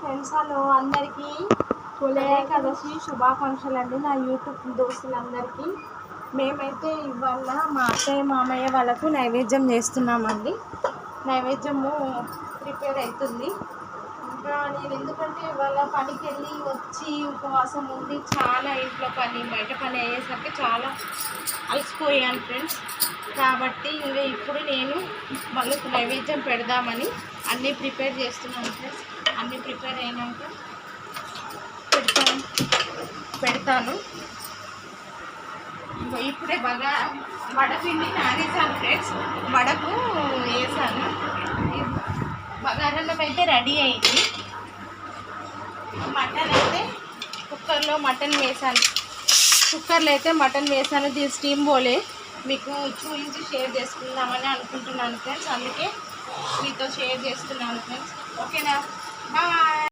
Friends, hello అందరికీ తొలి ఏకాదశి శుభాకాంక్షలు అండి. నా యూట్యూబ్ దోస్తులందరికీ మేమైతే ఇవాళ మా అత్తయ్య మామయ్య వాళ్ళకు నైవేద్యం చేస్తున్నామండి. నైవేద్యము ప్రిపేర్ అవుతుంది. ఇంకా నేను ఎందుకంటే ఇవాళ పనికి వెళ్ళి వచ్చి ఉపవాసం ఉండి చాలా ఇంట్లో పని బయట పని అయ్యేసరికి చాలా అలసిపోయాను ఫ్రెండ్స్. కాబట్టి ఇంకా ఇప్పుడు నేను వాళ్ళకు నైవేద్యం పెడదామని అన్నీ ప్రిపేర్ చేస్తున్నాను ఫ్రెండ్స్. అన్నీ ప్రిపేర్ అయినాక పెడతాను. ఇప్పుడే బాగా వడపిండి నానేసాను ఫ్రెండ్స్. వడకు వేసాను. బగారన్నం అయితే రెడీ అయింది. మటన్ అయితే కుక్కర్లో మటన్ వేసాను. కుక్కర్లో అయితే మటన్ వేసాను. దీని స్టీమ్ బోలే మీకు చూపించి షేర్ చేసుకుందామని అనుకుంటున్నాను ఫ్రెండ్స్. అందుకే మీతో షేర్ చేస్తున్నాను ఫ్రెండ్స్. ఓకేనా?